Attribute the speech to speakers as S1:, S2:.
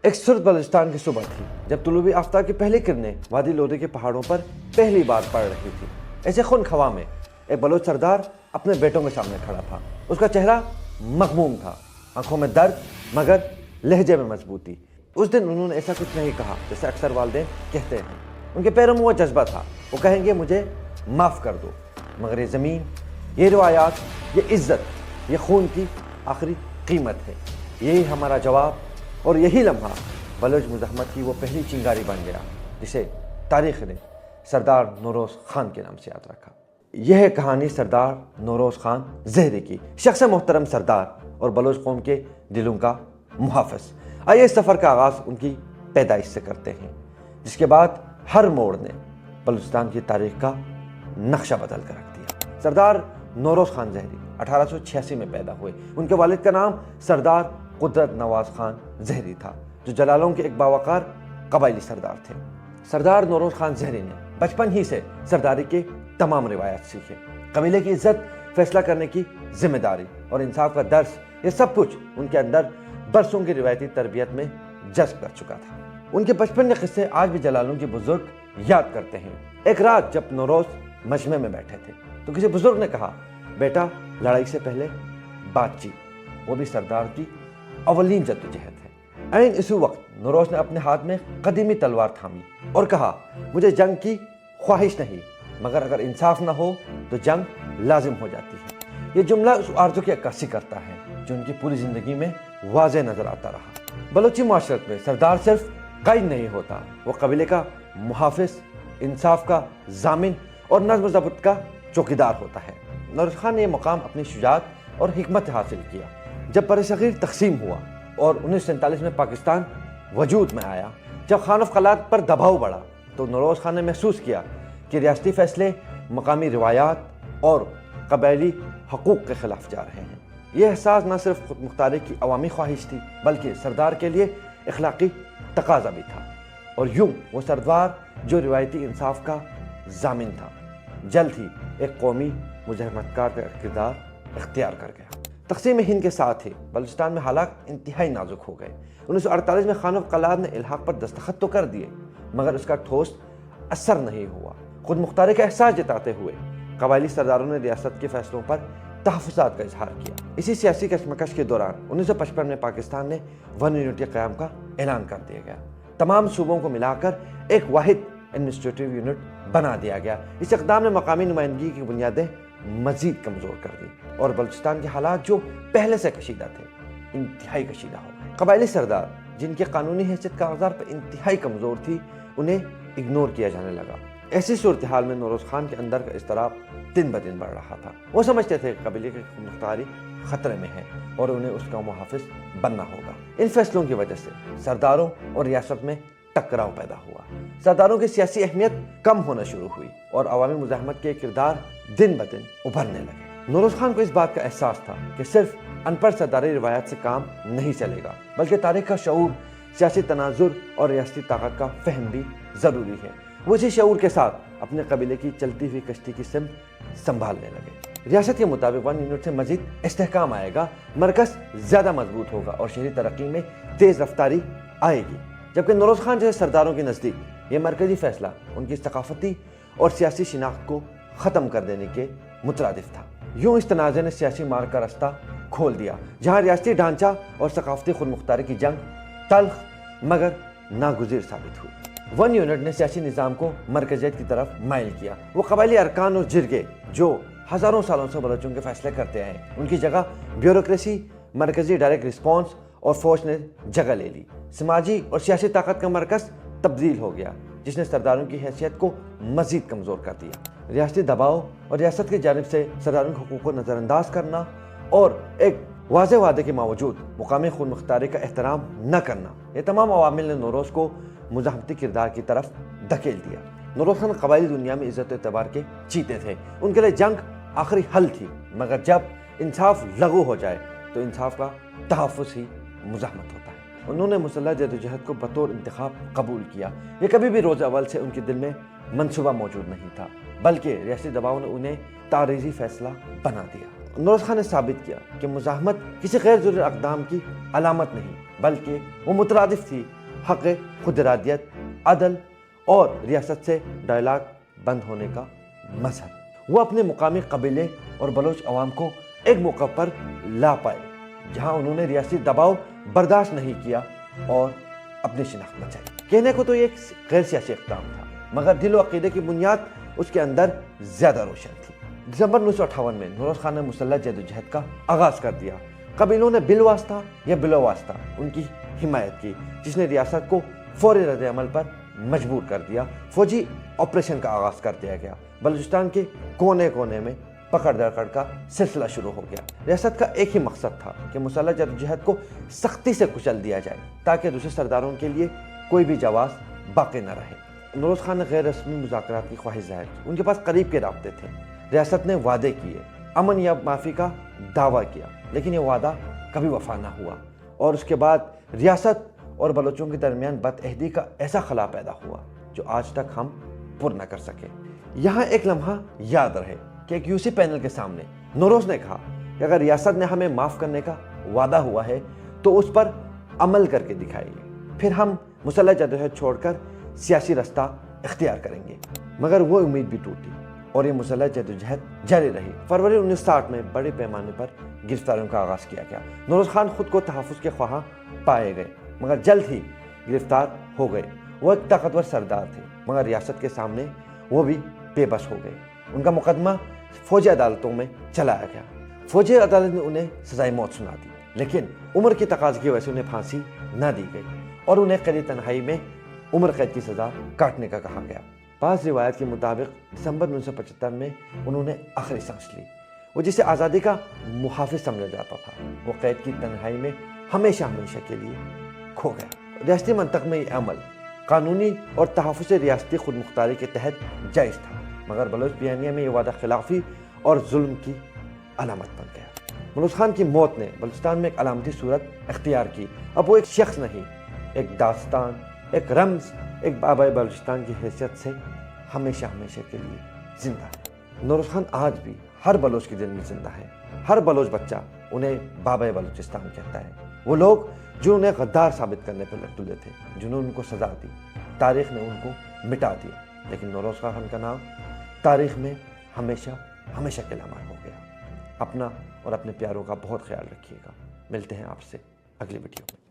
S1: ایک سرد بلوچستان کی صبح تھی جب طلوع آفتاب کی پہلی کرنیں وادی لودھی کے پہاڑوں پر پہلی بار پڑ رہی تھی۔ ایسے خونخوا میں ایک بلوچ سردار اپنے بیٹوں کے سامنے کھڑا تھا۔ اس کا چہرہ مغموم تھا، آنکھوں میں درد مگر لہجے میں مضبوطی۔ اس دن انہوں نے ایسا کچھ نہیں کہا جیسے اکثر والدین کہتے ہیں۔ ان کے پیروں میں وہ جذبہ تھا، وہ کہیں گے مجھے معاف کر دو، مگر یہ زمین، یہ روایات، یہ عزت، یہ خون کی آخری قیمت ہے۔ یہی ہمارا جواب اور یہی لمحہ بلوچ مزاحمت کی وہ پہلی چنگاری بن گیا جسے تاریخ نے سردار نوروز خان کے نام سے یاد رکھا۔ یہ ہے کہانی سردار نوروز خان زہری کی، شخص محترم سردار اور بلوچ قوم کے دلوں کا محافظ۔ آئیے اس سفر کا آغاز ان کی پیدائش سے کرتے ہیں، جس کے بعد ہر موڑ نے بلوچستان کی تاریخ کا نقشہ بدل کر رکھ دیا۔ سردار نوروز خان زہری 1886 میں پیدا ہوئے۔ ان کے والد کا نام سردار قدرت نواز خان زہری تھا، جو جلالوں کے ایک باوقار قبائلی سردار تھے۔ سردار نوروز خان زہری نے بچپن ہی سے سرداری کے تمام روایات سیکھے۔ قبیلے کی عزت، فیصلہ کرنے کی ذمہ داری اور انصاف کا درس، یہ سب کچھ ان کے اندر برسوں کی روایتی تربیت میں جذب کر چکا تھا۔ ان کے بچپن کے قصے آج بھی جلالوں کے بزرگ یاد کرتے ہیں۔ ایک رات جب نوروز مجمع میں بیٹھے تھے تو کسی بزرگ نے کہا، بیٹا لڑائی سے پہلے بات چیت، وہ بھی سردار کی اولین جدوجہد ہے۔ عین اسی وقت نوروز نے اپنے ہاتھ میں قدیمی تلوار تھامی اور کہا، مجھے جنگ کی خواہش نہیں، مگر اگر انصاف نہ ہو تو جنگ لازم ہو جاتی ہے۔ یہ جملہ اس آرزو کی عکاسی کرتا ہے جو ان کی پوری زندگی میں واضح نظر آتا رہا۔ بلوچی معاشرت میں سردار صرف قائد نہیں ہوتا، وہ قبیلے کا محافظ، انصاف کا ضامن اور نظم و ضبط کا چوکیدار ہوتا ہے۔ نوروز خان نے یہ مقام اپنی شجاعت اور حکمت سے حاصل کیا۔ جب برصغیر تقسیم ہوا اور 1947 میں پاکستان وجود میں آیا، جب خان قلات پر دباؤ بڑھا، تو نوروز خان نے محسوس کیا کہ ریاستی فیصلے مقامی روایات اور قبائلی حقوق کے خلاف جا رہے ہیں۔ یہ احساس نہ صرف خود مختاری کی عوامی خواہش تھی، بلکہ سردار کے لیے اخلاقی تقاضا بھی تھا۔ اور یوں وہ سردار جو روایتی انصاف کا ضامن تھا، جلد ہی ایک قومی مزاحمتکار کا کردار اختیار کر گیا۔ تقسیم ہند کے ساتھ ہی بلوچستان میں حالات انتہائی نازک ہو گئے۔ 1948 میں خان قلات نے الحاق پر دستخط تو کر دیے، مگر اس کا ٹھوس اثر نہیں ہوا۔ خود مختاری کا احساس جتاتے ہوئے قبائلی سرداروں نے ریاست کے فیصلوں پر تحفظات کا اظہار کیا۔ اسی سیاسی کشمکش کے دوران 1955 میں پاکستان میں ون یونٹی قیام کا اعلان کر دیا گیا۔ تمام صوبوں کو ملا کر ایک واحد ایڈمنسٹریٹو یونٹ بنا دیا گیا۔ اس اقدام نے مقامی نمائندگی کی بنیادیں مزید کمزور کر دی اور بلوچستان کے حالات جو پہلے سے کشیدہ تھے، انتہائی کشیدہ ہو گئے۔ قبائلی سردار جن کی قانونی حیثیت کاغذات پر انتہائی کمزور تھی، انہیں اگنور کیا جانے لگا۔ ایسی صورتحال میں نوروز خان کے اندر کا اضطراب دن بدن بڑھ رہا تھا۔ وہ سمجھتے تھے کہ قبیلے کی مختاری خطرے میں ہے اور انہیں اس کا محافظ بننا ہوگا۔ ان فیصلوں کی وجہ سے سرداروں اور ریاست میں ٹکراؤ پیدا ہوا۔ سرداروں کی سیاسی اہمیت کم ہونا شروع ہوئی اور عوامی مزاحمت کے کردار دن بدن ابھرنے لگے۔ نوروز خان کو اس بات کا احساس تھا کہ صرف ان پڑھ سرداری روایات سے کام نہیں چلے گا، بلکہ تاریخ کا شعور، سیاسی تناظر اور ریاستی طاقت کا فہم بھی ضروری ہے۔ وہ اسی شعور کے ساتھ اپنے قبیلے کی چلتی ہوئی کشتی کی سمت سنبھالنے لگے۔ ریاست کے مطابق ون یونٹ سے مزید استحکام آئے گا، مرکز زیادہ مضبوط ہوگا اور شہری ترقی میں تیز رفتاری آئے گی، جبکہ نوروز خان جیسے سرداروں کے نزدیک یہ مرکزی فیصلہ ان کی ثقافتی اور سیاسی شناخت کو ختم کر دینے کے مترادف تھا۔ یوں اس تنازع نے سیاسی مارگ کا رستہ کھول دیا، جہاں ریاستی ڈھانچہ اور ثقافتی خود مختاری کی جنگ تلخ مگر ناگزیر ثابت ہوئی۔ ون یونٹ نے سیاسی نظام کو مرکزیت کی طرف مائل کیا۔ وہ قبائلی ارکان اور جرگے جو ہزاروں سالوں سے بلوچوں کے فیصلے کرتے ہیں، ان کی جگہ بیوروکریسی، مرکزی ڈائریکٹ رسپانس اور فوج نے جگہ لے لی۔ سماجی اور سیاسی طاقت کا مرکز تبدیل ہو گیا، جس نے سرداروں کی حیثیت کو مزید کمزور کر دیا۔ ریاستی دباؤ اور ریاست کی جانب سے سرداروں کے حقوق کو نظر انداز کرنا اور ایک واضح وعدے کے باوجود مقامی خود مختاری کا احترام نہ کرنا، یہ تمام عوامل نے نوروز کو مزاحمتی کردار کی طرف دھکیل دیا۔ نوروز خان قبائلی دنیا میں عزت و اعتبار کے چیتے تھے۔ ان کے لیے جنگ آخری حل تھی، مگر جب انصاف لغو ہو جائے تو انصاف کا تحفظ ہی مزاحمت ہوتا ہے۔ انہوں نے مسلح جدوجہد کو بطور انتخاب قبول کیا۔ یہ کبھی بھی روز اول سے ان کے دل میں منصوبہ موجود نہیں تھا، بلکہ ریاستی دباؤ نے انہیں تعریضی فیصلہ بنا دیا۔ نوروز خان نے ثابت کیا کہ مزاحمت کسی غیر ضروری اقدام کی علامت نہیں، بلکہ وہ مترادف تھی حق خود ارادیت، عدل اور ریاست سے ڈائلاگ بند ہونے کا مظہر۔ وہ اپنے مقامی قبیلے اور بلوچ عوام کو ایک موقع پر لا پائے جہاں انہوں نے ریاستی دباؤ برداشت نہیں کیا اور اپنی شناخت بچائی۔ کہنے کو تو یہ ایک غیر سیاسی اقدام تھا، مگر دل و عقیدے کی بنیاد اس کے اندر زیادہ روشن تھی۔ دسمبر 1958 میں نوروز خان نے مسلح جدوجہد کا آغاز کر دیا۔ قبیلوں نے بالواسطہ یا بلا واسطہ ان کی حمایت کی، جس نے ریاست کو فوری رد عمل پر مجبور کر دیا۔ فوجی آپریشن کا آغاز کر دیا گیا۔ بلوچستان کے کونے کونے میں پکڑ دھکڑ کا سلسلہ شروع ہو گیا۔ ریاست کا ایک ہی مقصد تھا کہ مسلح جدوجہد کو سختی سے کچل دیا جائے تاکہ دوسرے سرداروں کے لیے کوئی بھی جواز باقی نہ رہے۔ نوروز خان نے غیر رسمی مذاکرات کی خواہش ظاہر کی۔ ان کے پاس قریب کے رابطے تھے۔ ریاست نے وعدے کیے، امن یا معافی کا دعویٰ کیا، لیکن یہ وعدہ کبھی وفا نہ ہوا، اور اس کے بعد ریاست اور بلوچوں کے درمیان بد عہدی کا ایسا خلا پیدا ہوا جو آج تک ہم پر نہ کر سکے۔ یہاں ایک لمحہ یاد رہے کہ ایک یوسی پینل کے سامنے نوروز نے کہا کہ اگر ریاست نے ہمیں معاف کرنے کا وعدہ ہوا ہے تو اس پر عمل کر کے دکھائیے، پھر ہم مسلح جدوجہد چھوڑ کر سیاسی رستہ اختیار کریں گے۔ مگر وہ امید بھی ٹوٹی اور یہ مسلح جدوجہد جاری رہی۔ فروری 1960 میں بڑے پیمانے پر گرفتاریوں کا آغاز کیا گیا۔ نوروز خان خود کو تحفظ کے خواہاں پائے گئے، مگر جلد ہی گرفتار ہو گئے۔ وہ ایک طاقتور سردار تھے، مگر ریاست کے سامنے وہ بھی بے بس ہو گئے۔ ان کا مقدمہ فوجی عدالتوں میں چلایا گیا۔ فوجی عدالت نے انہیں سزائے موت سنا دی، لیکن عمر کی تقاضے کی وجہ سے انہیں پھانسی نہ دی گئی اور انہیں قید تنہائی میں عمر قید کی سزا کاٹنے کا کہا گیا۔ بعض روایت کے مطابق دسمبر 1975 میں انہوں نے آخری سانس لی۔ وہ جسے آزادی کا محافظ سمجھا جاتا تھا، وہ قید کی تنہائی میں ہمیشہ ہمیشہ کے لیے کھو گیا۔ ریاستی منطق میں یہ عمل قانونی اور تحفظ ریاستی خود مختاری کے تحت جائز تھا، مگر بلوچ بیانیہ میں یہ وعدہ خلافی اور ظلم کی علامت بن گیا۔ نوروز خان کی موت نے بلوچستان میں ایک علامتی صورت اختیار کی۔ اب وہ ایک شخص نہیں، ایک داستان، ایک رمز، ایک بابائے بلوچستان کی حیثیت سے ہمیشہ ہمیشہ کے لیے زندہ ہے۔ نوروز خان آج بھی ہر بلوچ کے دل میں زندہ ہے۔ ہر بلوچ بچہ انہیں بابائے بلوچستان کہتا ہے۔ وہ لوگ جو انہیں غدار ثابت کرنے پر تلے تھے، جنہوں نے ان کو سزا دی، تاریخ نے ان کو مٹا دیا، لیکن نوروز خان کا نام تاریخ میں ہمیشہ ہمیشہ کے لیے امر ہو گیا۔ اپنا اور اپنے پیاروں کا بہت خیال رکھیے گا۔ ملتے ہیں آپ سے اگلی ویڈیو میں۔